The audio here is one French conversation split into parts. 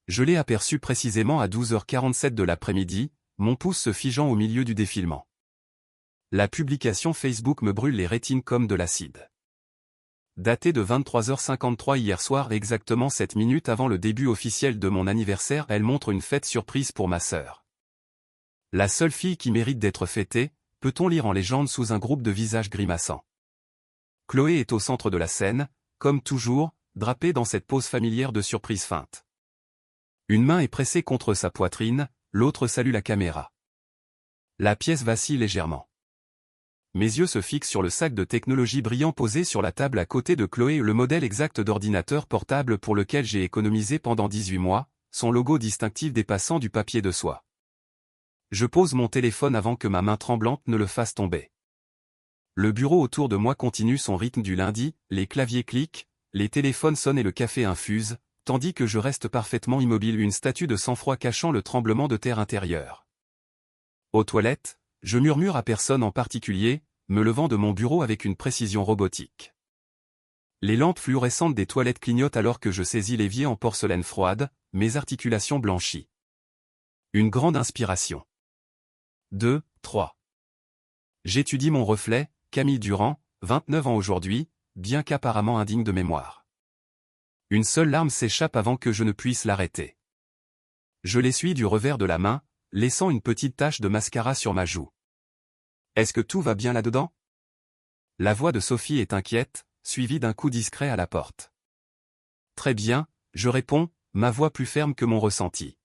Je l'ai aperçu précisément à 12h47 de l'après-midi, mon pouce se figeant au milieu du défilement. La publication Facebook me brûle les rétines comme de l'acide. Datée de 23h53 hier soir, exactement 7 minutes avant le début officiel de mon anniversaire, elle montre une fête surprise pour ma sœur. La seule fille qui mérite d'être fêtée, peut-on lire en légende sous un groupe de visages grimaçants. Chloé est au centre de la scène, comme toujours, drapée dans cette pose familière de surprise feinte. Une main est pressée contre sa poitrine, l'autre salue la caméra. La pièce vacille légèrement. Mes yeux se fixent sur le sac de technologie brillant posé sur la table à côté de Chloé, le modèle exact d'ordinateur portable pour lequel j'ai économisé pendant 18 mois, son logo distinctif dépassant du papier de soie. Je pose mon téléphone avant que ma main tremblante ne le fasse tomber. Le bureau autour de moi continue son rythme du lundi, les claviers cliquent, les téléphones sonnent et le café infuse, tandis que je reste parfaitement immobile, une statue de sang-froid cachant le tremblement de terre intérieur. Aux toilettes, je murmure à personne en particulier, me levant de mon bureau avec une précision robotique. Les lampes fluorescentes des toilettes clignotent alors que je saisis l'évier en porcelaine froide, mes articulations blanchies. Une grande inspiration. 2, 3. J'étudie mon reflet, Camille Durand, 29 ans aujourd'hui, bien qu'apparemment indigne de mémoire. Une seule larme s'échappe avant que je ne puisse l'arrêter. Je l'essuie du revers de la main, laissant une petite tache de mascara sur ma joue. Est-ce que tout va bien là-dedans? La voix de Sophie est inquiète, suivie d'un coup discret à la porte. Très bien, je réponds, ma voix plus ferme que mon ressenti.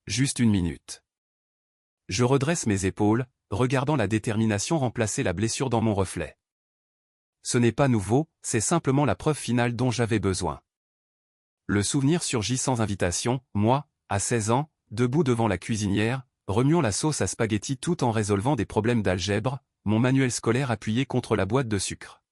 Juste une minute. Je redresse mes épaules, regardant la détermination remplacer la blessure dans mon reflet. Ce n'est pas nouveau, c'est simplement la preuve finale dont j'avais besoin. Le souvenir surgit sans invitation, moi, à 16 ans, debout devant la cuisinière, remuant la sauce à spaghetti tout en résolvant des problèmes d'algèbre, mon manuel scolaire appuyé contre la boîte de sucre.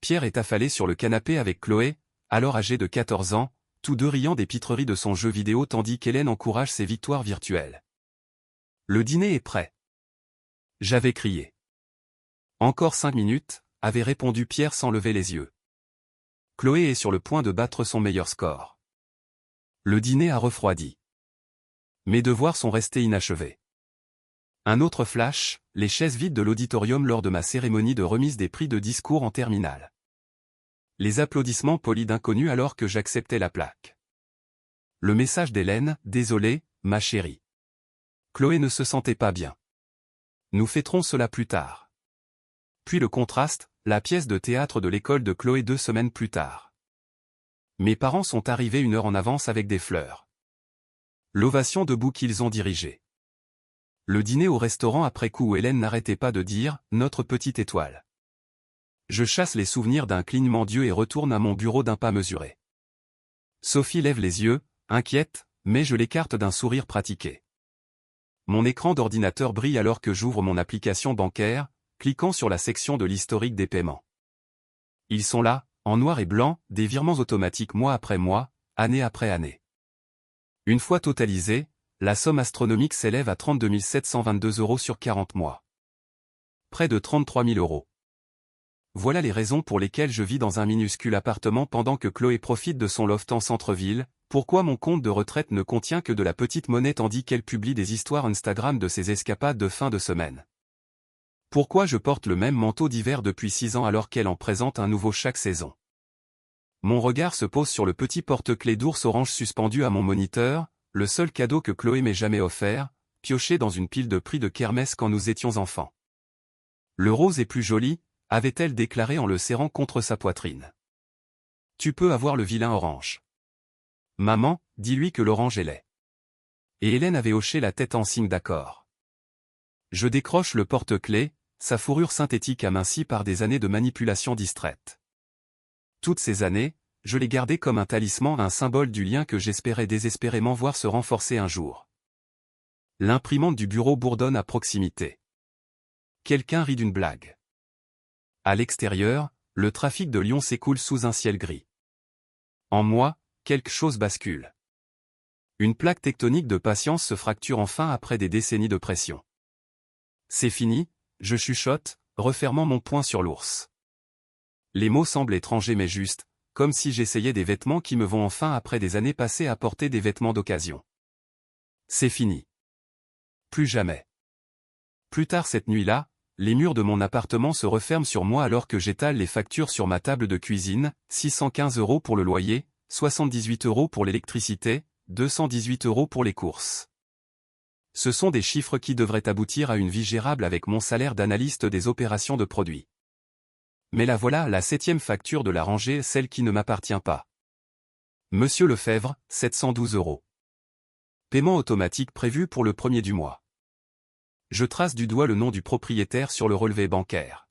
Pierre est affalé sur le canapé avec Chloé, alors âgée de 14 ans, tous deux riant des pitreries de son jeu vidéo tandis qu'Hélène encourage ses victoires virtuelles. Le dîner est prêt. J'avais crié. Encore 5 minutes, avait répondu Pierre sans lever les yeux. Chloé est sur le point de battre son meilleur score. Le dîner a refroidi. Mes devoirs sont restés inachevés. Un autre flash, les chaises vides de l'auditorium lors de ma cérémonie de remise des prix de discours en terminale. Les applaudissements polis d'inconnus alors que j'acceptais la plaque. Le message d'Hélène, désolé, ma chérie. Chloé ne se sentait pas bien. Nous fêterons cela plus tard. Puis le contraste, la pièce de théâtre de l'école de Chloé 2 semaines plus tard. Mes parents sont arrivés 1 heure en avance avec des fleurs. L'ovation debout qu'ils ont dirigée. Le dîner au restaurant après coup où Hélène n'arrêtait pas de dire « notre petite étoile ». Je chasse les souvenirs d'un clignement d'yeux et retourne à mon bureau d'un pas mesuré. Sophie lève les yeux, inquiète, mais je l'écarte d'un sourire pratiqué. Mon écran d'ordinateur brille alors que j'ouvre mon application bancaire, cliquant sur la section de l'historique des paiements. Ils sont là, en noir et blanc, des virements automatiques mois après mois, année après année. Une fois totalisée, la somme astronomique s'élève à 32 722 € sur 40 mois. Près de 33 000 €. Voilà les raisons pour lesquelles je vis dans un minuscule appartement pendant que Chloé profite de son loft en centre-ville, pourquoi mon compte de retraite ne contient que de la petite monnaie tandis qu'elle publie des histoires Instagram de ses escapades de fin de semaine. Pourquoi je porte le même manteau d'hiver depuis 6 ans alors qu'elle en présente un nouveau chaque saison. Mon regard se pose sur le petit porte-clés d'ours orange suspendu à mon moniteur, le seul cadeau que Chloé m'ait jamais offert, pioché dans une pile de prix de kermesse quand nous étions enfants. Le rose est plus joli, avait-elle déclaré en le serrant contre sa poitrine. Tu peux avoir le vilain orange. Maman, dis-lui que l'orange est laid. Et Hélène avait hoché la tête en signe d'accord. Je décroche le porte-clés, sa fourrure synthétique amincie par des années de manipulation distraite. Toutes ces années, je l'ai gardé comme un talisman, un symbole du lien que j'espérais désespérément voir se renforcer un jour. L'imprimante du bureau bourdonne à proximité. Quelqu'un rit d'une blague. À l'extérieur, le trafic de Lyon s'écoule sous un ciel gris. En moi, quelque chose bascule. Une plaque tectonique de patience se fracture enfin après des décennies de pression. C'est fini, je chuchote, refermant mon poing sur l'ours. Les mots semblent étrangers mais justes, comme si j'essayais des vêtements qui me vont enfin après des années passées à porter des vêtements d'occasion. C'est fini. Plus jamais. Plus tard cette nuit-là, les murs de mon appartement se referment sur moi alors que j'étale les factures sur ma table de cuisine, 615 € pour le loyer, 78 € pour l'électricité, 218 € pour les courses. Ce sont des chiffres qui devraient aboutir à une vie gérable avec mon salaire d'analyste des opérations de produits. Mais la voilà, la 7e facture de la rangée, celle qui ne m'appartient pas. Monsieur Lefebvre, 712 €. Paiement automatique prévu pour le 1er du mois. Je trace du doigt le nom du propriétaire sur le relevé bancaire.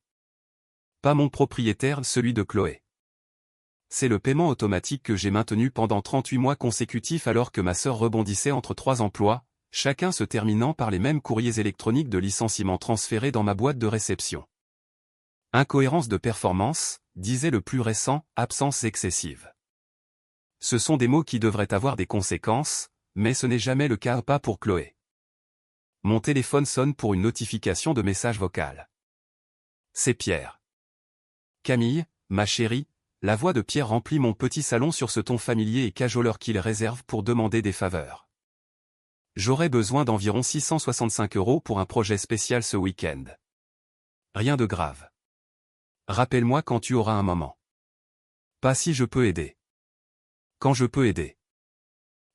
Pas mon propriétaire, celui de Chloé. C'est le paiement automatique que j'ai maintenu pendant 38 mois consécutifs alors que ma sœur rebondissait entre 3 emplois, chacun se terminant par les mêmes courriers électroniques de licenciement transférés dans ma boîte de réception. Incohérence de performance, disait le plus récent, absence excessive. Ce sont des mots qui devraient avoir des conséquences, mais ce n'est jamais le cas, pas pour Chloé. Mon téléphone sonne pour une notification de message vocal. C'est Pierre. Camille, ma chérie, la voix de Pierre remplit mon petit salon sur ce ton familier et cajoleur qu'il réserve pour demander des faveurs. J'aurais besoin d'environ 665 € pour un projet spécial ce week-end. Rien de grave. Rappelle-moi quand tu auras un moment. Pas si je peux aider. Quand je peux aider.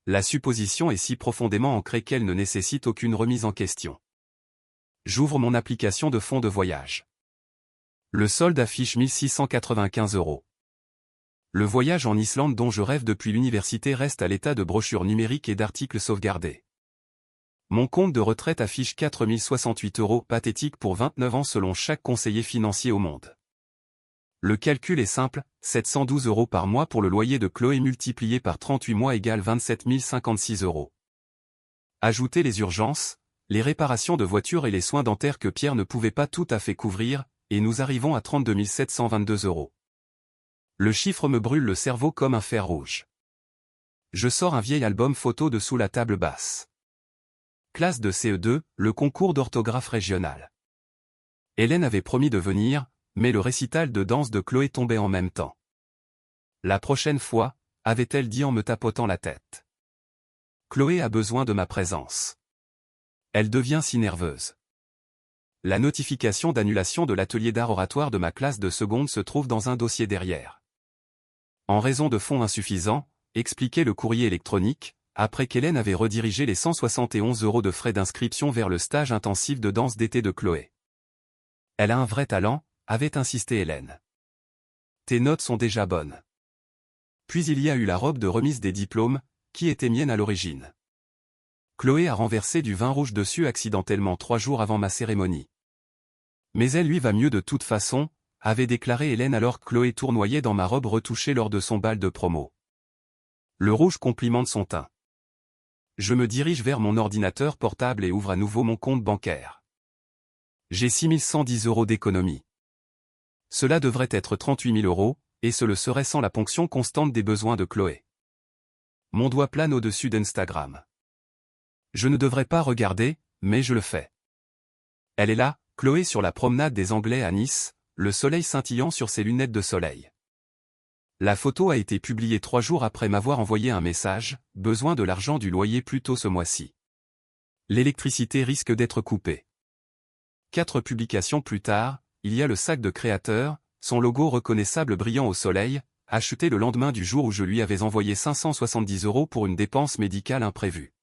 La supposition est si profondément ancrée qu'elle ne nécessite aucune remise en question. J'ouvre mon application de fonds de voyage. Le solde affiche 1695 €. Le voyage en Islande dont je rêve depuis l'université reste à l'état de brochure numérique et d'articles sauvegardés. Mon compte de retraite affiche 4068 €, pathétique pour 29 ans selon chaque conseiller financier au monde. Le calcul est simple, 712 € par mois pour le loyer de Chloé multiplié par 38 mois égale 27 056 €. Ajoutez les urgences, les réparations de voitures et les soins dentaires que Pierre ne pouvait pas tout à fait couvrir, et nous arrivons à 32 722 €. Le chiffre me brûle le cerveau comme un fer rouge. Je sors un vieil album photo de sous la table basse. Classe de CE2, le concours d'orthographe régional. Hélène avait promis de venir, mais le récital de danse de Chloé tombait en même temps. La prochaine fois, avait-elle dit en me tapotant la tête. Chloé a besoin de ma présence. Elle devient si nerveuse. La notification d'annulation de l'atelier d'art oratoire de ma classe de seconde se trouve dans un dossier derrière. En raison de fonds insuffisants, expliquait le courrier électronique, après qu'Hélène avait redirigé les 171 € de frais d'inscription vers le stage intensif de danse d'été de Chloé. Elle a un vrai talent, avait insisté Hélène. Tes notes sont déjà bonnes. Puis il y a eu la robe de remise des diplômes, qui était mienne à l'origine. Chloé a renversé du vin rouge dessus accidentellement 3 jours avant ma cérémonie. Mais elle lui va mieux de toute façon, avait déclaré Hélène alors que Chloé tournoyait dans ma robe retouchée lors de son bal de promo. Le rouge complimente son teint. Je me dirige vers mon ordinateur portable et ouvre à nouveau mon compte bancaire. J'ai 6110 € d'économie. Cela devrait être 38 000 €, et ce le serait sans la ponction constante des besoins de Chloé. Mon doigt plane au-dessus d'Instagram. Je ne devrais pas regarder, mais je le fais. Elle est là, Chloé sur la promenade des Anglais à Nice, le soleil scintillant sur ses lunettes de soleil. La photo a été publiée 3 jours après m'avoir envoyé un message, besoin de l'argent du loyer plus tôt ce mois-ci. L'électricité risque d'être coupée. 4 publications plus tard, il y a le sac de créateur, son logo reconnaissable brillant au soleil, acheté le lendemain du jour où je lui avais envoyé 570 € pour une dépense médicale imprévue.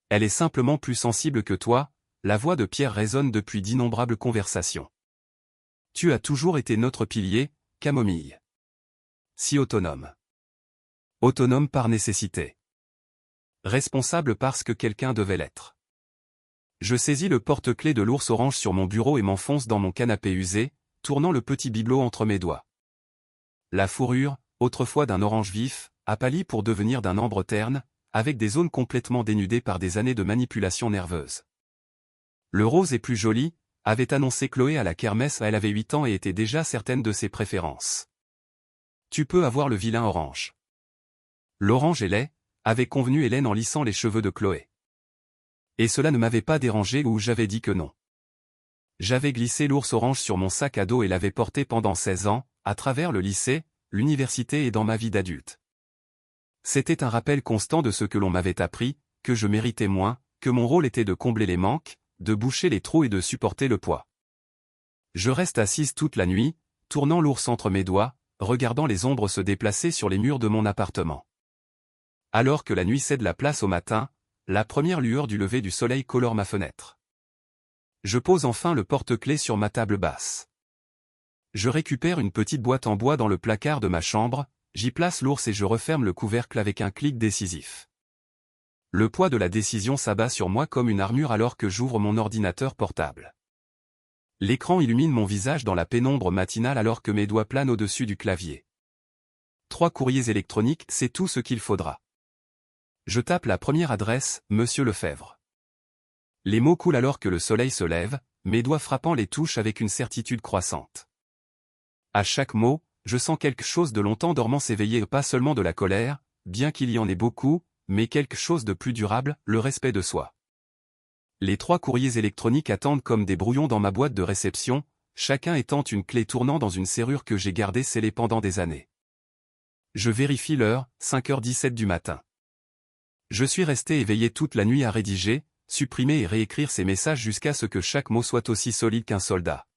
Elle est simplement plus sensible que toi, la voix de Pierre résonne depuis d'innombrables conversations. Tu as toujours été notre pilier, Camomille. Si autonome. Autonome par nécessité. Responsable parce que quelqu'un devait l'être. Je saisis le porte-clés de l'ours orange sur mon bureau et m'enfonce dans mon canapé usé, tournant le petit bibelot entre mes doigts. La fourrure, autrefois d'un orange vif, a pâli pour devenir d'un ambre terne, avec des zones complètement dénudées par des années de manipulation nerveuse. Le rose est plus joli, avait annoncé Chloé à la kermesse, elle avait 8 ans et était déjà certaine de ses préférences. Tu peux avoir le vilain orange. L'orange est laid, avait convenu Hélène en lissant les cheveux de Chloé. Et cela ne m'avait pas dérangé ou j'avais dit que non. J'avais glissé l'ours orange sur mon sac à dos et l'avais porté pendant 16 ans, à travers le lycée, l'université et dans ma vie d'adulte. C'était un rappel constant de ce que l'on m'avait appris, que je méritais moins, que mon rôle était de combler les manques, de boucher les trous et de supporter le poids. Je reste assise toute la nuit, tournant l'ours entre mes doigts, regardant les ombres se déplacer sur les murs de mon appartement. Alors que la nuit cède la place au matin, la première lueur du lever du soleil colore ma fenêtre. Je pose enfin le porte-clés sur ma table basse. Je récupère une petite boîte en bois dans le placard de ma chambre, j'y place l'ours et je referme le couvercle avec un clic décisif. Le poids de la décision s'abat sur moi comme une armure alors que j'ouvre mon ordinateur portable. L'écran illumine mon visage dans la pénombre matinale alors que mes doigts planent au-dessus du clavier. 3 courriers électroniques, c'est tout ce qu'il faudra. Je tape la première adresse, Monsieur Lefebvre. Les mots coulent alors que le soleil se lève, mes doigts frappant les touches avec une certitude croissante. À chaque mot, je sens quelque chose de longtemps dormant s'éveiller et pas seulement de la colère, bien qu'il y en ait beaucoup, mais quelque chose de plus durable, le respect de soi. Les 3 courriers électroniques attendent comme des brouillons dans ma boîte de réception, chacun étant une clé tournant dans une serrure que j'ai gardée scellée pendant des années. Je vérifie l'heure, 5h17 du matin. Je suis resté éveillé toute la nuit à rédiger, supprimer et réécrire ces messages jusqu'à ce que chaque mot soit aussi solide qu'un soldat.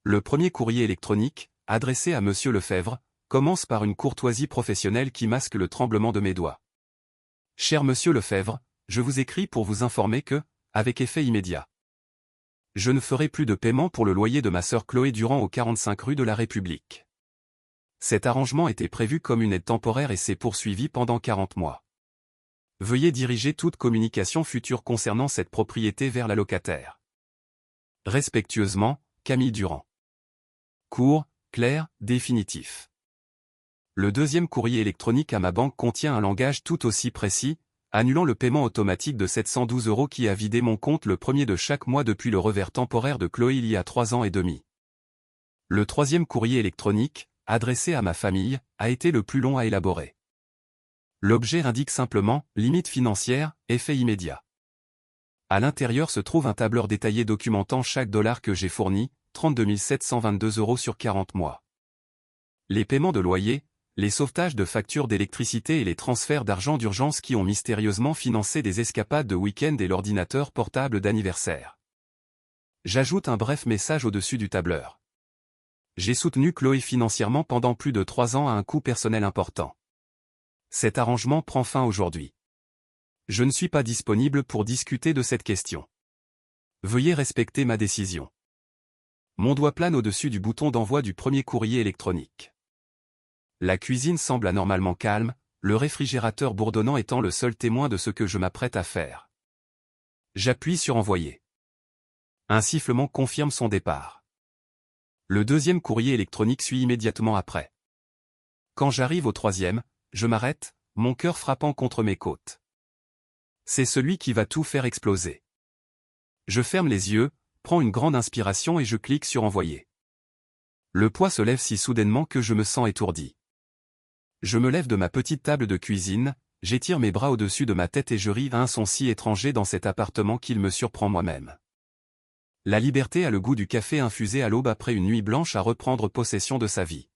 Le premier courrier électronique, adressé à Monsieur Lefebvre, commence par une courtoisie professionnelle qui masque le tremblement de mes doigts. Cher Monsieur Lefebvre, je vous écris pour vous informer que, avec effet immédiat, je ne ferai plus de paiement pour le loyer de ma sœur Chloé Durand au 45 rue de la République. Cet arrangement était prévu comme une aide temporaire et s'est poursuivi pendant 40 mois. Veuillez diriger toute communication future concernant cette propriété vers la locataire. Respectueusement, Camille Durand. Court, clair, définitif. Le deuxième courrier électronique à ma banque contient un langage tout aussi précis, annulant le paiement automatique de 712 € qui a vidé mon compte le premier de chaque mois depuis le revers temporaire de Chloé il y a 3 ans et demi. Le troisième courrier électronique, adressé à ma famille, a été le plus long à élaborer. L'objet indique simplement « limite financière, effet immédiat ». À l'intérieur se trouve un tableur détaillé documentant chaque dollar que j'ai fourni, 32 722 € sur 40 mois. Les paiements de loyer, les sauvetages de factures d'électricité et les transferts d'argent d'urgence qui ont mystérieusement financé des escapades de week-end et l'ordinateur portable d'anniversaire. J'ajoute un bref message au-dessus du tableur. J'ai soutenu Chloé financièrement pendant plus de 3 ans à un coût personnel important. Cet arrangement prend fin aujourd'hui. Je ne suis pas disponible pour discuter de cette question. Veuillez respecter ma décision. Mon doigt plane au-dessus du bouton d'envoi du premier courrier électronique. La cuisine semble anormalement calme, le réfrigérateur bourdonnant étant le seul témoin de ce que je m'apprête à faire. J'appuie sur envoyer. Un sifflement confirme son départ. Le deuxième courrier électronique suit immédiatement après. Quand j'arrive au troisième, je m'arrête, mon cœur frappant contre mes côtes. C'est celui qui va tout faire exploser. Je ferme les yeux, prends une grande inspiration et je clique sur envoyer. Le poids se lève si soudainement que je me sens étourdi. Je me lève de ma petite table de cuisine, j'étire mes bras au-dessus de ma tête et je ris à un son si étranger dans cet appartement qu'il me surprend moi-même. La liberté a le goût du café infusé à l'aube après une nuit blanche à reprendre possession de sa vie.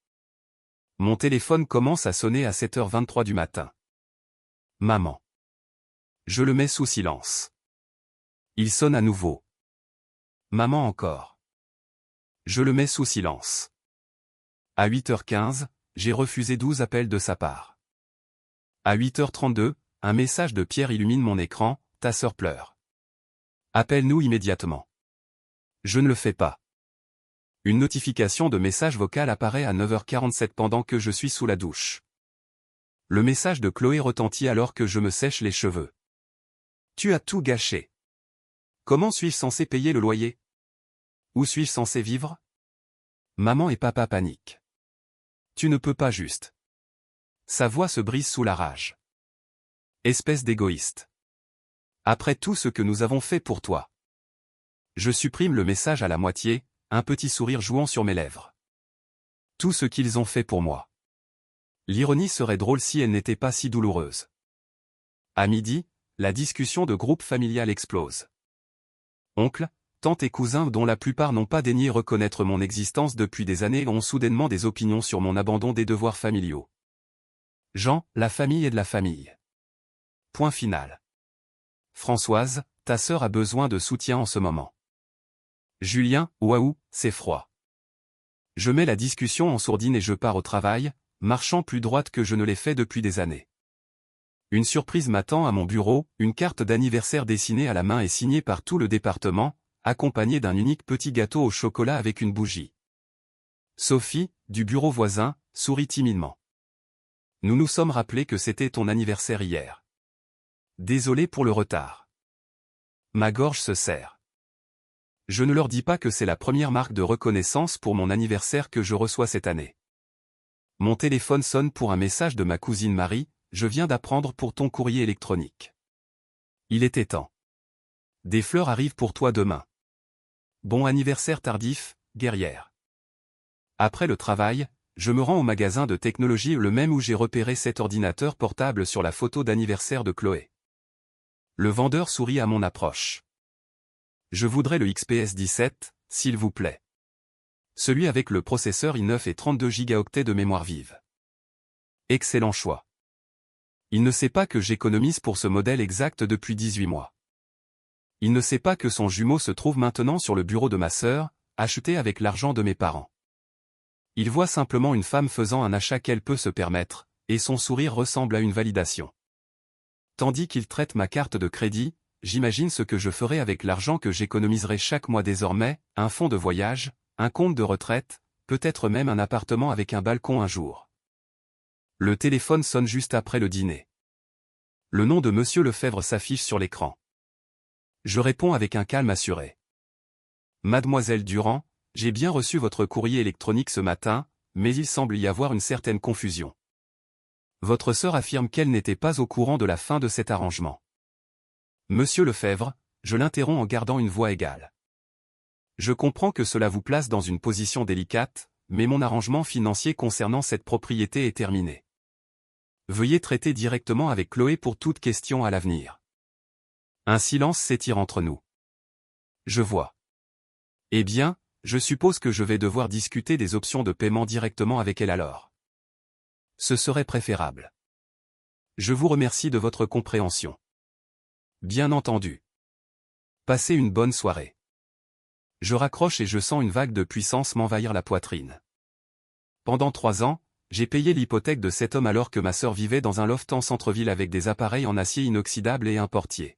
Mon téléphone commence à sonner à 7h23 du matin. Maman. Je le mets sous silence. Il sonne à nouveau. Maman encore. Je le mets sous silence. À 8h15, j'ai refusé 12 appels de sa part. À 8h32, un message de Pierre illumine mon écran, ta sœur pleure. Appelle-nous immédiatement. Je ne le fais pas. Une notification de message vocal apparaît à 9h47 pendant que je suis sous la douche. Le message de Chloé retentit alors que je me sèche les cheveux. Tu as tout gâché. Comment suis-je censé payer le loyer? Où suis-je censé vivre? Maman et papa paniquent. Tu ne peux pas juste. Sa voix se brise sous la rage. Espèce d'égoïste. Après tout ce que nous avons fait pour toi. Je supprime le message à la moitié, un petit sourire jouant sur mes lèvres. Tout ce qu'ils ont fait pour moi. L'ironie serait drôle si elle n'était pas si douloureuse. À midi, la discussion de groupe familial explose. Oncle, tantes et cousins dont la plupart n'ont pas daigné reconnaître mon existence depuis des années ont soudainement des opinions sur mon abandon des devoirs familiaux. Jean, la famille est de la famille. Point final. Françoise, ta sœur a besoin de soutien en ce moment. Julien, waouh, c'est froid. Je mets la discussion en sourdine et je pars au travail, marchant plus droite que je ne l'ai fait depuis des années. Une surprise m'attend à mon bureau, une carte d'anniversaire dessinée à la main et signée par tout le département, accompagnée d'un unique petit gâteau au chocolat avec une bougie. Sophie, du bureau voisin, sourit timidement. Nous nous sommes rappelé que c'était ton anniversaire hier. Désolé pour le retard. Ma gorge se serre. Je ne leur dis pas que c'est la première marque de reconnaissance pour mon anniversaire que je reçois cette année. Mon téléphone sonne pour un message de ma cousine Marie, je viens d'apprendre pour ton courrier électronique. Il était temps. Des fleurs arrivent pour toi demain. Bon anniversaire tardif, guerrière. Après le travail, je me rends au magasin de technologie le même où j'ai repéré cet ordinateur portable sur la photo d'anniversaire de Chloé. Le vendeur sourit à mon approche. Je voudrais le XPS 17, s'il vous plaît. Celui avec le processeur i9 et 32 Go de mémoire vive. Excellent choix. Il ne sait pas que j'économise pour ce modèle exact depuis 18 mois. Il ne sait pas que son jumeau se trouve maintenant sur le bureau de ma sœur, acheté avec l'argent de mes parents. Il voit simplement une femme faisant un achat qu'elle peut se permettre, et son sourire ressemble à une validation. Tandis qu'il traite ma carte de crédit, j'imagine ce que je ferai avec l'argent que j'économiserai chaque mois désormais, un fonds de voyage, un compte de retraite, peut-être même un appartement avec un balcon un jour. Le téléphone sonne juste après le dîner. Le nom de Monsieur Lefebvre s'affiche sur l'écran. Je réponds avec un calme assuré. Mademoiselle Durand, j'ai bien reçu votre courrier électronique ce matin, mais il semble y avoir une certaine confusion. Votre sœur affirme qu'elle n'était pas au courant de la fin de cet arrangement. Monsieur Lefebvre, je l'interromps en gardant une voix égale. Je comprends que cela vous place dans une position délicate, mais mon arrangement financier concernant cette propriété est terminé. Veuillez traiter directement avec Chloé pour toute question à l'avenir. Un silence s'étire entre nous. Je vois. Eh bien, je suppose que je vais devoir discuter des options de paiement directement avec elle alors. Ce serait préférable. Je vous remercie de votre compréhension. Bien entendu. Passez une bonne soirée. Je raccroche et je sens une vague de puissance m'envahir la poitrine. Pendant 3 ans, j'ai payé l'hypothèque de cet homme alors que ma sœur vivait dans un loft en centre-ville avec des appareils en acier inoxydable et un portier.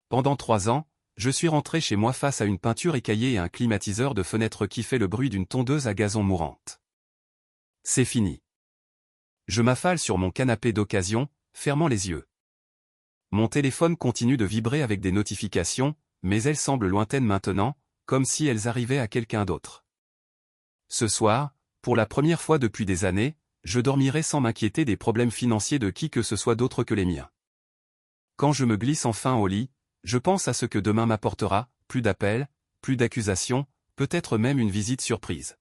Pendant 3 ans, je suis rentré chez moi face à une peinture écaillée et un climatiseur de fenêtre qui fait le bruit d'une tondeuse à gazon mourante. C'est fini. Je m'affale sur mon canapé d'occasion, fermant les yeux. Mon téléphone continue de vibrer avec des notifications, mais elles semblent lointaines maintenant, comme si elles arrivaient à quelqu'un d'autre. Ce soir, pour la première fois depuis des années, je dormirai sans m'inquiéter des problèmes financiers de qui que ce soit d'autre que les miens. Quand je me glisse enfin au lit, je pense à ce que demain m'apportera, plus d'appels, plus d'accusations, peut-être même une visite surprise.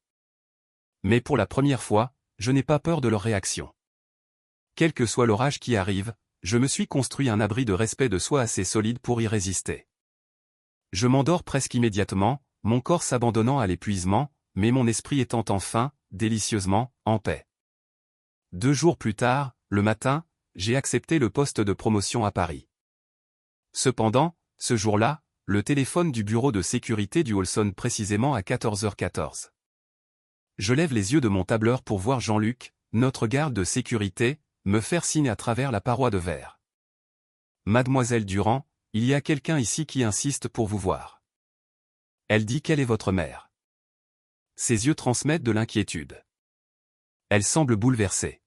Mais pour la première fois, je n'ai pas peur de leur réaction. Quel que soit l'orage qui arrive, je me suis construit un abri de respect de soi assez solide pour y résister. Je m'endors presque immédiatement, mon corps s'abandonnant à l'épuisement, mais mon esprit étant enfin, délicieusement, en paix. 2 jours plus tard, le matin, j'ai accepté le poste de promotion à Paris. Cependant, ce jour-là, le téléphone du bureau de sécurité du hall sonne précisément à 14h14. Je lève les yeux de mon tableur pour voir Jean-Luc, notre garde de sécurité, me faire signe à travers la paroi de verre. Mademoiselle Durand, il y a quelqu'un ici qui insiste pour vous voir. Elle dit qu'elle est votre mère. Ses yeux transmettent de l'inquiétude. Elle semble bouleversée.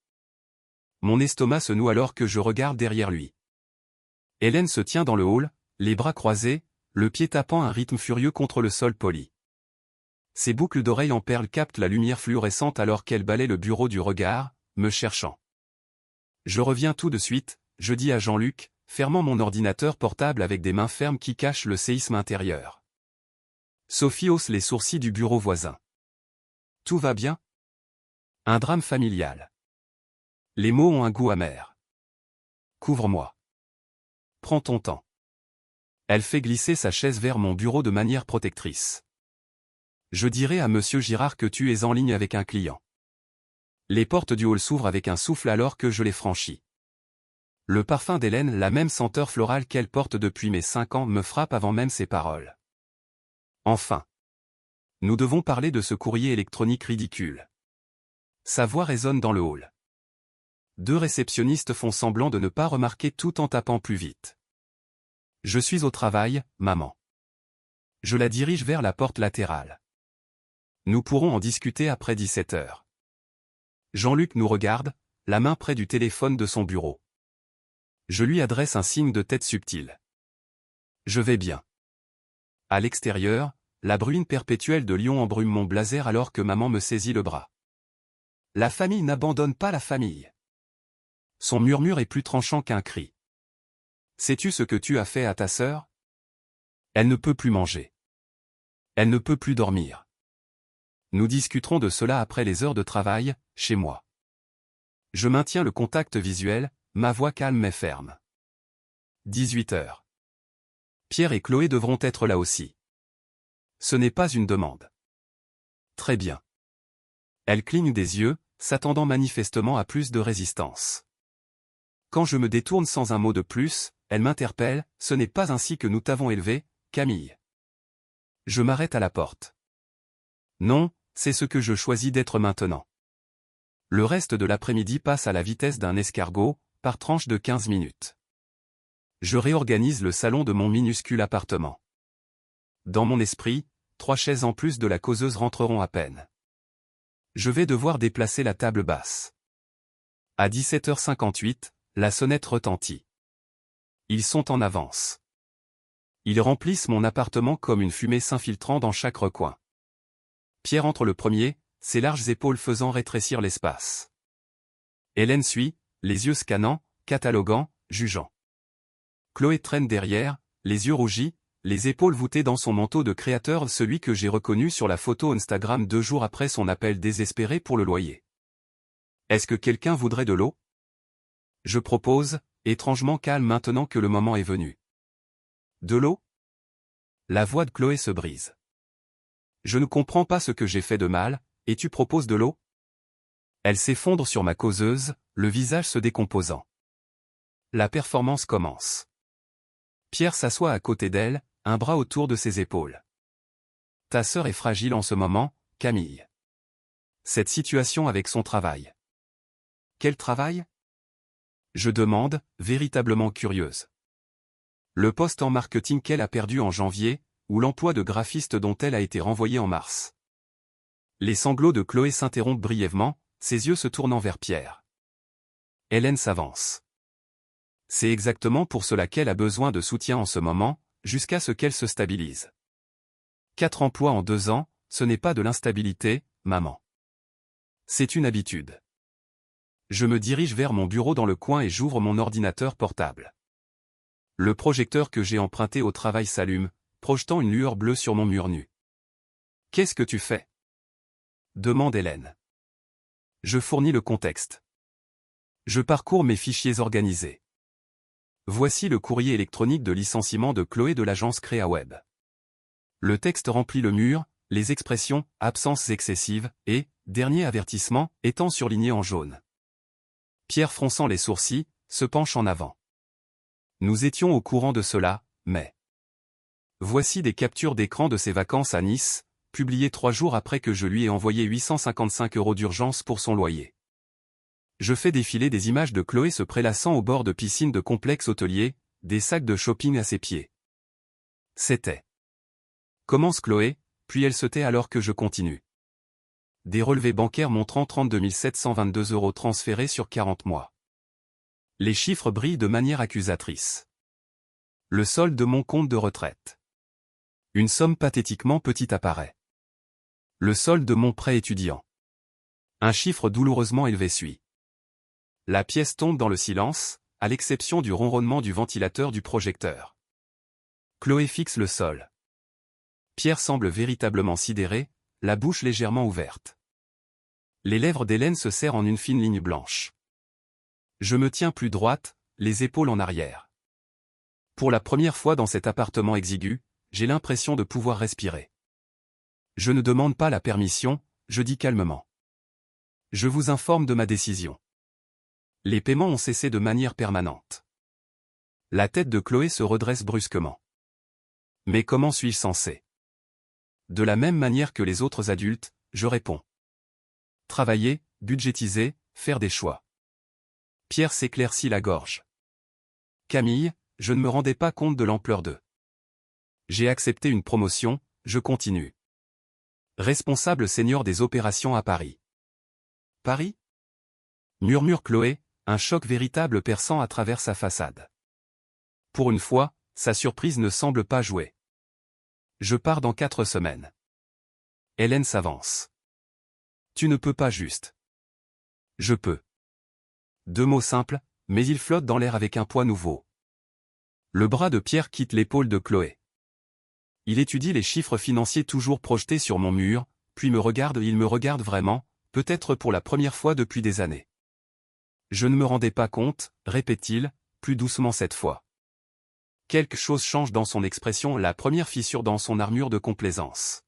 Mon estomac se noue alors que je regarde derrière lui. Hélène se tient dans le hall, les bras croisés, le pied tapant un rythme furieux contre le sol poli. Ses boucles d'oreilles en perles captent la lumière fluorescente alors qu'elle balaie le bureau du regard, me cherchant. Je reviens tout de suite, je dis à Jean-Luc, fermant mon ordinateur portable avec des mains fermes qui cachent le séisme intérieur. Sophie hausse les sourcils du bureau voisin. Tout va bien? Un drame familial. Les mots ont un goût amer. Couvre-moi. Prends ton temps. Elle fait glisser sa chaise vers mon bureau de manière protectrice. Je dirai à Monsieur Girard que tu es en ligne avec un client. Les portes du hall s'ouvrent avec un souffle alors que je les franchis. Le parfum d'Hélène, la même senteur florale qu'elle porte depuis mes 5 ans, me frappe avant même ses paroles. Enfin. Nous devons parler de ce courrier électronique ridicule. Sa voix résonne dans le hall. 2 réceptionnistes font semblant de ne pas remarquer tout en tapant plus vite. Je suis au travail, maman. Je la dirige vers la porte latérale. Nous pourrons en discuter après 17 heures. Jean-Luc nous regarde, la main près du téléphone de son bureau. Je lui adresse un signe de tête subtil. Je vais bien. À l'extérieur, la bruine perpétuelle de Lyon embrume mon blazer alors que maman me saisit le bras. La famille n'abandonne pas la famille. Son murmure est plus tranchant qu'un cri. Sais-tu ce que tu as fait à ta sœur? Elle ne peut plus manger. Elle ne peut plus dormir. Nous discuterons de cela après les heures de travail, chez moi. Je maintiens le contact visuel, ma voix calme mais ferme. 18 heures. Pierre et Chloé devront être là aussi. Ce n'est pas une demande. Très bien. Elle cligne des yeux, s'attendant manifestement à plus de résistance. Quand je me détourne sans un mot de plus, elle m'interpelle, ce n'est pas ainsi que nous t'avons élevé, Camille. Je m'arrête à la porte. Non, c'est ce que je choisis d'être maintenant. Le reste de l'après-midi passe à la vitesse d'un escargot, par tranche de 15 minutes. Je réorganise le salon de mon minuscule appartement. Dans mon esprit, 3 chaises en plus de la causeuse rentreront à peine. Je vais devoir déplacer la table basse. À 17h58, la sonnette retentit. Ils sont en avance. Ils remplissent mon appartement comme une fumée s'infiltrant dans chaque recoin. Pierre entre le premier, ses larges épaules faisant rétrécir l'espace. Hélène suit, les yeux scannants, cataloguant, jugeant. Chloé traîne derrière, les yeux rougis, les épaules voûtées dans son manteau de créateur, celui que j'ai reconnu sur la photo Instagram 2 jours après son appel désespéré pour le loyer. Est-ce que quelqu'un voudrait de l'eau? Je propose, étrangement calme maintenant que le moment est venu. De l'eau? La voix de Chloé se brise. Je ne comprends pas ce que j'ai fait de mal, et tu proposes de l'eau? Elle s'effondre sur ma causeuse, le visage se décomposant. La performance commence. Pierre s'assoit à côté d'elle, un bras autour de ses épaules. Ta sœur est fragile en ce moment, Camille. Cette situation avec son travail. Quel travail? Je demande, véritablement curieuse. Le poste en marketing qu'elle a perdu en janvier, ou l'emploi de graphiste dont elle a été renvoyée en mars. Les sanglots de Chloé s'interrompent brièvement, ses yeux se tournant vers Pierre. Hélène s'avance. C'est exactement pour cela qu'elle a besoin de soutien en ce moment, jusqu'à ce qu'elle se stabilise. 4 emplois en 2 ans, ce n'est pas de l'instabilité, maman. C'est une habitude. Je me dirige vers mon bureau dans le coin et j'ouvre mon ordinateur portable. Le projecteur que j'ai emprunté au travail s'allume, projetant une lueur bleue sur mon mur nu. Qu'est-ce que tu fais? Demande Hélène. Je fournis le contexte. Je parcours mes fichiers organisés. Voici le courrier électronique de licenciement de Chloé de l'agence CréaWeb. Le texte remplit le mur, les expressions « absences excessives » et « dernier avertissement » étant surlignés en jaune. Pierre fronçant les sourcils, se penche en avant. Nous étions au courant de cela, mais... Voici des captures d'écran de ses vacances à Nice, publiées 3 jours après que je lui ai envoyé 855 € d'urgence pour son loyer. Je fais défiler des images de Chloé se prélassant au bord de piscine de complexe hôtelier, des sacs de shopping à ses pieds. C'était. Commence Chloé, puis elle se tait alors que je continue. Des relevés bancaires montrant 32 722 € transférés sur 40 mois. Les chiffres brillent de manière accusatrice. Le solde de mon compte de retraite. Une somme pathétiquement petite apparaît. Le solde de mon prêt étudiant. Un chiffre douloureusement élevé suit. La pièce tombe dans le silence, à l'exception du ronronnement du ventilateur du projecteur. Chloé fixe le sol. Pierre semble véritablement sidéré, la bouche légèrement ouverte. Les lèvres d'Hélène se serrent en une fine ligne blanche. Je me tiens plus droite, les épaules en arrière. Pour la première fois dans cet appartement exigu, j'ai l'impression de pouvoir respirer. Je ne demande pas la permission, je dis calmement. Je vous informe de ma décision. Les paiements ont cessé de manière permanente. La tête de Chloé se redresse brusquement. Mais comment suis-je censé? De la même manière que les autres adultes, je réponds. Travailler, budgétiser, faire des choix. Pierre s'éclaircit la gorge. Camille, je ne me rendais pas compte de l'ampleur de. J'ai accepté une promotion, je continue. Responsable senior des opérations à Paris. Paris? Murmure Chloé, un choc véritable perçant à travers sa façade. Pour une fois, sa surprise ne semble pas jouer. Je pars dans 4 semaines. Hélène s'avance. Tu ne peux pas juste. Je peux. 2 mots simples, mais ils flottent dans l'air avec un poids nouveau. Le bras de Pierre quitte l'épaule de Chloé. Il étudie les chiffres financiers toujours projetés sur mon mur, puis il me regarde vraiment, peut-être pour la première fois depuis des années. Je ne me rendais pas compte, répète-t-il, plus doucement cette fois. Quelque chose change dans son expression, la première fissure dans son armure de complaisance.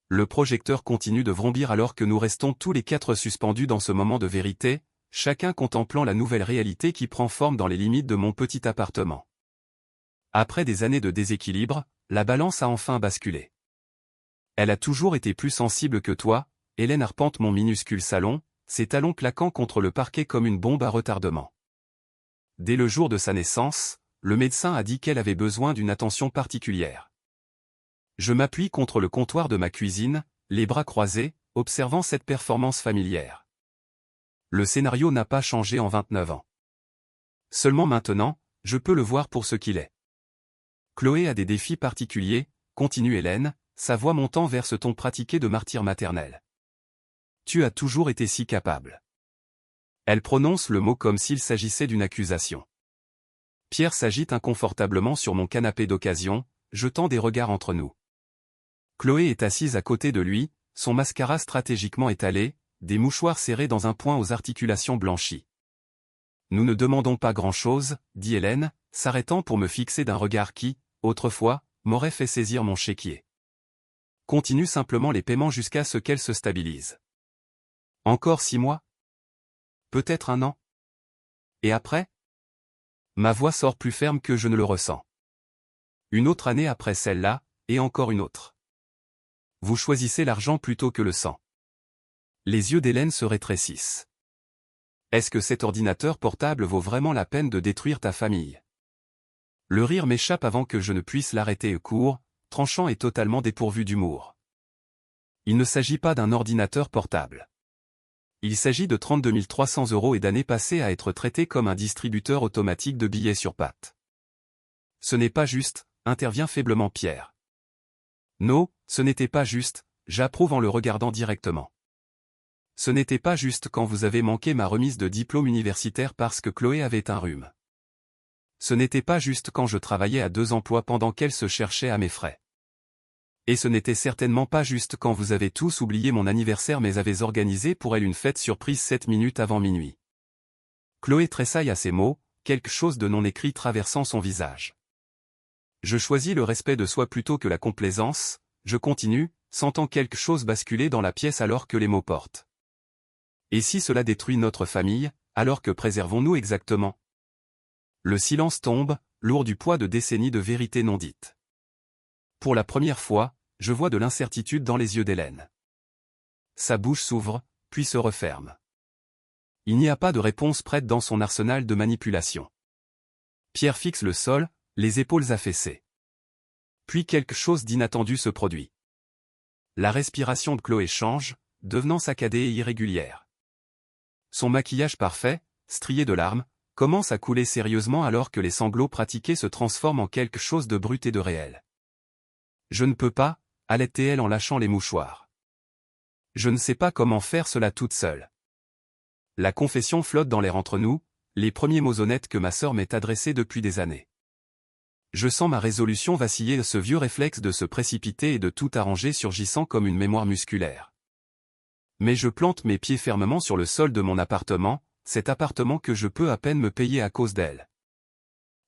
Le projecteur continue de vrombir alors que nous restons tous les 4 suspendus dans ce moment de vérité, chacun contemplant la nouvelle réalité qui prend forme dans les limites de mon petit appartement. Après des années de déséquilibre, la balance a enfin basculé. Elle a toujours été plus sensible que toi, Hélène arpente mon minuscule salon, ses talons claquant contre le parquet comme une bombe à retardement. Dès le jour de sa naissance, le médecin a dit qu'elle avait besoin d'une attention particulière. Je m'appuie contre le comptoir de ma cuisine, les bras croisés, observant cette performance familière. Le scénario n'a pas changé en 29 ans. Seulement maintenant, je peux le voir pour ce qu'il est. Chloé a des défis particuliers, continue Hélène, sa voix montant vers ce ton pratiqué de martyr maternel. Tu as toujours été si capable. Elle prononce le mot comme s'il s'agissait d'une accusation. Pierre s'agite inconfortablement sur mon canapé d'occasion, jetant des regards entre nous. Chloé est assise à côté de lui, son mascara stratégiquement étalé, des mouchoirs serrés dans un point aux articulations blanchies. Nous ne demandons pas grand-chose, dit Hélène, s'arrêtant pour me fixer d'un regard qui, autrefois, m'aurait fait saisir mon chéquier. Continue simplement les paiements jusqu'à ce qu'elle se stabilise. Encore 6 mois? Peut-être 1 an? Et après? Ma voix sort plus ferme que je ne le ressens. Une autre année après celle-là, et encore une autre. Vous choisissez l'argent plutôt que le sang. Les yeux d'Hélène se rétrécissent. Est-ce que cet ordinateur portable vaut vraiment la peine de détruire ta famille? Le rire m'échappe avant que je ne puisse l'arrêter court, tranchant et totalement dépourvu d'humour. Il ne s'agit pas d'un ordinateur portable. Il s'agit de 32 300 € et d'années passées à être traité comme un distributeur automatique de billets sur pattes. Ce n'est pas juste, intervient faiblement Pierre. Non, ce n'était pas juste, j'approuve en le regardant directement. Ce n'était pas juste quand vous avez manqué ma remise de diplôme universitaire parce que Chloé avait un rhume. Ce n'était pas juste quand je travaillais à 2 emplois pendant qu'elle se cherchait à mes frais. Et ce n'était certainement pas juste quand vous avez tous oublié mon anniversaire mais avez organisé pour elle une fête surprise 7 minutes avant minuit. Chloé tressaille à ces mots, quelque chose de non écrit traversant son visage. Je choisis le respect de soi plutôt que la complaisance, je continue, sentant quelque chose basculer dans la pièce alors que les mots portent. Et si cela détruit notre famille, alors que préservons-nous exactement? Le silence tombe, lourd du poids de décennies de vérités non dites. Pour la première fois, je vois de l'incertitude dans les yeux d'Hélène. Sa bouche s'ouvre, puis se referme. Il n'y a pas de réponse prête dans son arsenal de manipulation. Pierre fixe le sol, les épaules affaissées. Puis quelque chose d'inattendu se produit. La respiration de Chloé change, devenant saccadée et irrégulière. Son maquillage parfait, strié de larmes, commence à couler sérieusement alors que les sanglots pratiqués se transforment en quelque chose de brut et de réel. Je ne peux pas, halète-t-elle en lâchant les mouchoirs. Je ne sais pas comment faire cela toute seule. La confession flotte dans l'air entre nous, les premiers mots honnêtes que ma sœur m'ait adressés depuis des années. Je sens ma résolution vaciller, ce vieux réflexe de se précipiter et de tout arranger surgissant comme une mémoire musculaire. Mais je plante mes pieds fermement sur le sol de mon appartement, cet appartement que je peux à peine me payer à cause d'elle.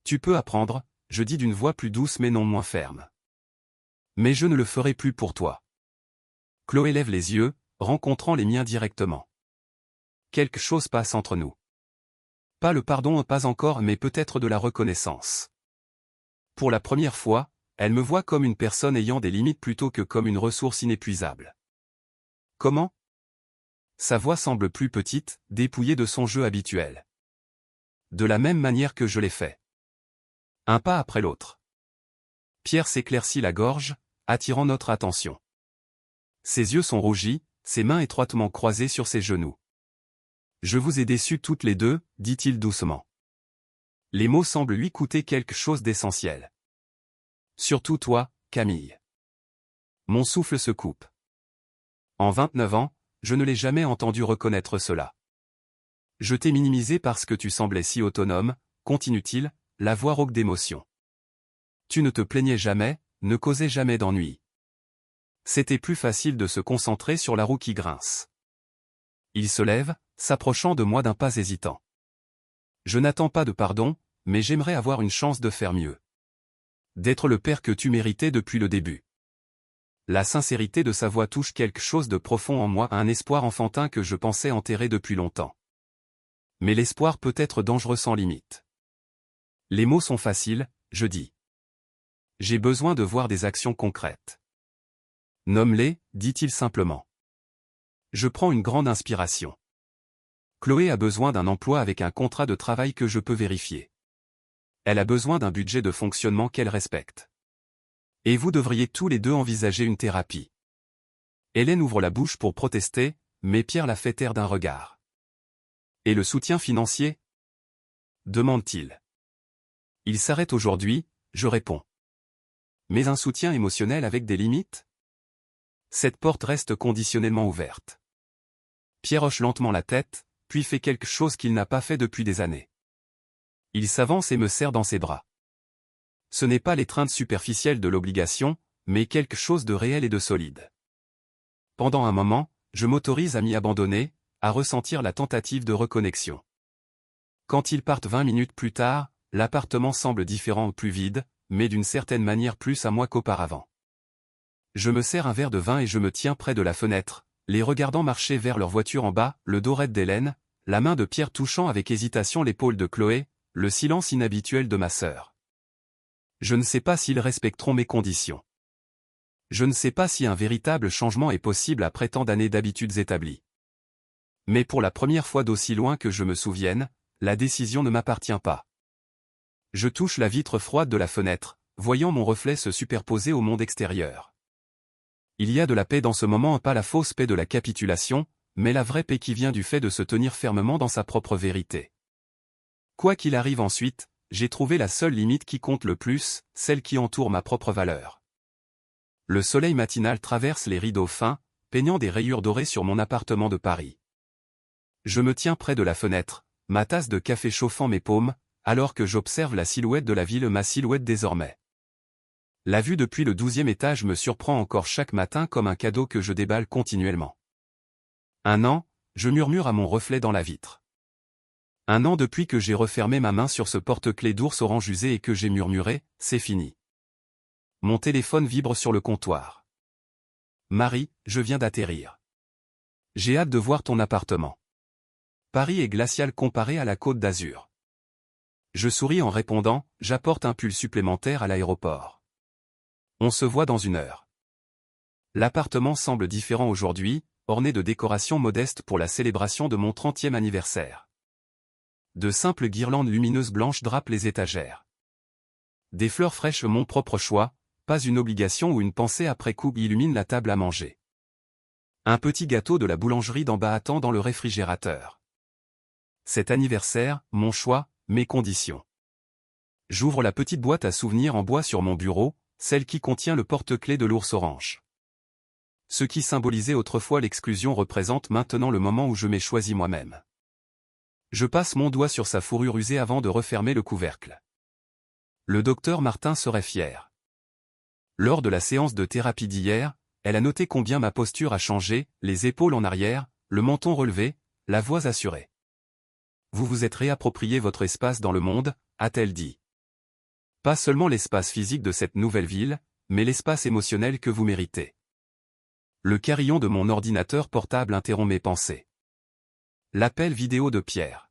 Tu peux apprendre, je dis d'une voix plus douce mais non moins ferme. Mais je ne le ferai plus pour toi. Chloé lève les yeux, rencontrant les miens directement. Quelque chose passe entre nous. Pas le pardon, pas encore, mais peut-être de la reconnaissance. Pour la première fois, elle me voit comme une personne ayant des limites plutôt que comme une ressource inépuisable. Comment ? Sa voix semble plus petite, dépouillée de son jeu habituel. De la même manière que je l'ai fait. Un pas après l'autre. Pierre s'éclaircit la gorge, attirant notre attention. Ses yeux sont rougis, ses mains étroitement croisées sur ses genoux. Je vous ai déçus toutes les deux, dit-il doucement. Les mots semblent lui coûter quelque chose d'essentiel. Surtout toi, Camille. Mon souffle se coupe. En 29 ans, je ne l'ai jamais entendu reconnaître cela. Je t'ai minimisé parce que tu semblais si autonome, continue-t-il, la voix rauque d'émotion. Tu ne te plaignais jamais, ne causais jamais d'ennui. C'était plus facile de se concentrer sur la roue qui grince. Il se lève, s'approchant de moi d'un pas hésitant. Je n'attends pas de pardon, mais j'aimerais avoir une chance de faire mieux. D'être le père que tu méritais depuis le début. La sincérité de sa voix touche quelque chose de profond en moi, un espoir enfantin que je pensais enterré depuis longtemps. Mais l'espoir peut être dangereux sans limite. Les mots sont faciles, je dis. J'ai besoin de voir des actions concrètes. Nomme-les, dit-il simplement. Je prends une grande inspiration. Chloé a besoin d'un emploi avec un contrat de travail que je peux vérifier. Elle a besoin d'un budget de fonctionnement qu'elle respecte. Et vous devriez tous les deux envisager une thérapie. Hélène ouvre la bouche pour protester, mais Pierre la fait taire d'un regard. Et le soutien financier ? Demande-t-il. Il s'arrête aujourd'hui, je réponds. Mais un soutien émotionnel avec des limites ? Cette porte reste conditionnellement ouverte. Pierre hoche lentement la tête, puis fait quelque chose qu'il n'a pas fait depuis des années. Il s'avance et me serre dans ses bras. Ce n'est pas l'étreinte superficielle de l'obligation, mais quelque chose de réel et de solide. Pendant un moment, je m'autorise à m'y abandonner, à ressentir la tentative de reconnexion. Quand ils partent 20 minutes plus tard, l'appartement semble différent ou plus vide, mais d'une certaine manière plus à moi qu'auparavant. Je me sers un verre de vin et je me tiens près de la fenêtre, les regardant marcher vers leur voiture en bas, le dos raide d'Hélène, la main de Pierre touchant avec hésitation l'épaule de Chloé, le silence inhabituel de ma sœur. Je ne sais pas s'ils respecteront mes conditions. Je ne sais pas si un véritable changement est possible après tant d'années d'habitudes établies. Mais pour la première fois d'aussi loin que je me souvienne, la décision ne m'appartient pas. Je touche la vitre froide de la fenêtre, voyant mon reflet se superposer au monde extérieur. Il y a de la paix dans ce moment, pas la fausse paix de la capitulation, mais la vraie paix qui vient du fait de se tenir fermement dans sa propre vérité. Quoi qu'il arrive ensuite, j'ai trouvé la seule limite qui compte le plus, celle qui entoure ma propre valeur. Le soleil matinal traverse les rideaux fins, peignant des rayures dorées sur mon appartement de Paris. Je me tiens près de la fenêtre, ma tasse de café chauffant mes paumes, alors que j'observe la silhouette de la ville, ma silhouette désormais. La vue depuis le 12e étage me surprend encore chaque matin comme un cadeau que je déballe continuellement. 1 an, je murmure à mon reflet dans la vitre. 1 an depuis que j'ai refermé ma main sur ce porte-clés d'ours orange usé et que j'ai murmuré, c'est fini. Mon téléphone vibre sur le comptoir. Marie, je viens d'atterrir. J'ai hâte de voir ton appartement. Paris est glacial comparé à la Côte d'Azur. Je souris en répondant, j'apporte un pull supplémentaire à l'aéroport. On se voit dans 1 heure. L'appartement semble différent aujourd'hui, orné de décorations modestes pour la célébration de mon 30e anniversaire. De simples guirlandes lumineuses blanches drapent les étagères. Des fleurs fraîches, mon propre choix, pas une obligation ou une pensée après coup, illuminent la table à manger. Un petit gâteau de la boulangerie d'en bas attend dans le réfrigérateur. Cet anniversaire, mon choix, mes conditions. J'ouvre la petite boîte à souvenirs en bois sur mon bureau, celle qui contient le porte-clés de l'ours orange. Ce qui symbolisait autrefois l'exclusion représente maintenant le moment où je m'ai choisi moi-même. Je passe mon doigt sur sa fourrure usée avant de refermer le couvercle. Le docteur Martin serait fier. Lors de la séance de thérapie d'hier, elle a noté combien ma posture a changé, les épaules en arrière, le menton relevé, la voix assurée. Vous vous êtes réapproprié votre espace dans le monde, a-t-elle dit. Pas seulement l'espace physique de cette nouvelle ville, mais l'espace émotionnel que vous méritez. Le carillon de mon ordinateur portable interrompt mes pensées. L'appel vidéo de Pierre.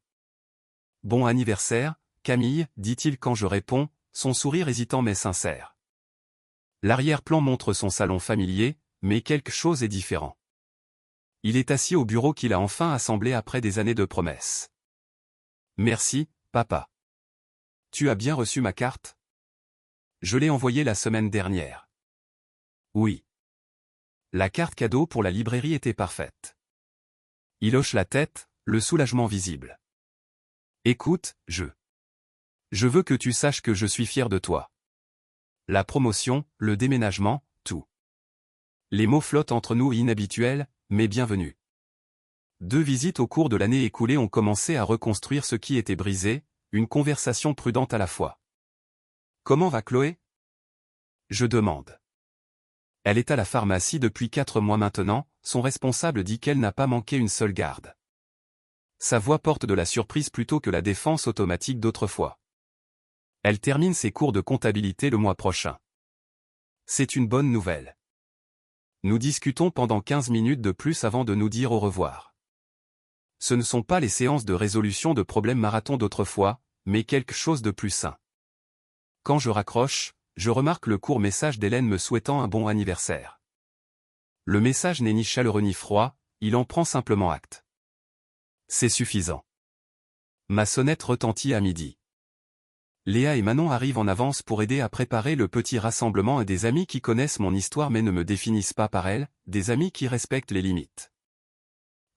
Bon anniversaire, Camille, dit-il quand je réponds, son sourire hésitant mais sincère. L'arrière-plan montre son salon familier, mais quelque chose est différent. Il est assis au bureau qu'il a enfin assemblé après des années de promesses. Merci, papa. Tu as bien reçu ma carte? Je l'ai envoyée la semaine dernière. Oui. La carte cadeau pour la librairie était parfaite. Il hoche la tête, le soulagement visible. Écoute, je veux que tu saches que je suis fier de toi. La promotion, le déménagement, tout. Les mots flottent entre nous inhabituels, mais bienvenus. 2 visites au cours de l'année écoulée ont commencé à reconstruire ce qui était brisé, une conversation prudente à la fois. Comment va Chloé? Je demande. Elle est à la pharmacie depuis 4 mois maintenant, son responsable dit qu'elle n'a pas manqué une seule garde. Sa voix porte de la surprise plutôt que la défense automatique d'autrefois. Elle termine ses cours de comptabilité le mois prochain. C'est une bonne nouvelle. Nous discutons pendant 15 minutes de plus avant de nous dire au revoir. Ce ne sont pas les séances de résolution de problèmes marathon d'autrefois, mais quelque chose de plus sain. Quand je raccroche, je remarque le court message d'Hélène me souhaitant un bon anniversaire. Le message n'est ni chaleureux ni froid, il en prend simplement acte. C'est suffisant. Ma sonnette retentit à midi. Léa et Manon arrivent en avance pour aider à préparer le petit rassemblement et des amis qui connaissent mon histoire mais ne me définissent pas par elle, des amis qui respectent les limites.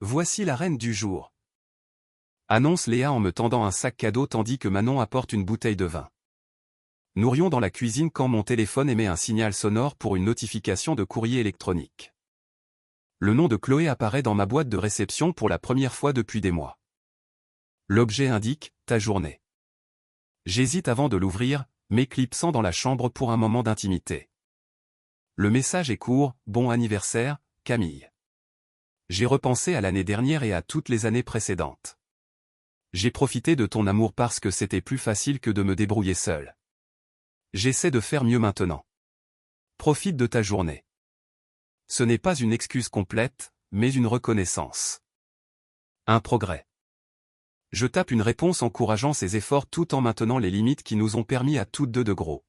Voici la reine du jour. Annonce Léa en me tendant un sac cadeau tandis que Manon apporte une bouteille de vin. Nous rions dans la cuisine quand mon téléphone émet un signal sonore pour une notification de courrier électronique. Le nom de Chloé apparaît dans ma boîte de réception pour la première fois depuis des mois. L'objet indique « Ta journée ». J'hésite avant de l'ouvrir, m'éclipsant dans la chambre pour un moment d'intimité. Le message est court, « Bon anniversaire, Camille ». J'ai repensé à l'année dernière et à toutes les années précédentes. J'ai profité de ton amour parce que c'était plus facile que de me débrouiller seul. J'essaie de faire mieux maintenant. Profite de ta journée. Ce n'est pas une excuse complète, mais une reconnaissance. Un progrès. Je tape une réponse encourageant ses efforts tout en maintenant les limites qui nous ont permis à toutes deux de gros.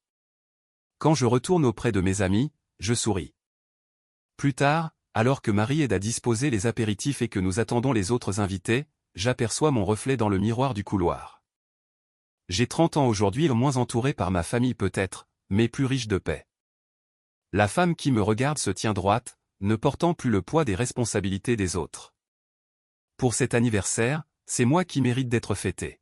Quand je retourne auprès de mes amis, je souris. Plus tard, alors que Marie aide à disposer les apéritifs et que nous attendons les autres invités, j'aperçois mon reflet dans le miroir du couloir. J'ai 30 ans aujourd'hui, moins entouré par ma famille peut-être, mais plus riche de paix. La femme qui me regarde se tient droite, ne portant plus le poids des responsabilités des autres. Pour cet anniversaire, c'est moi qui mérite d'être fêté.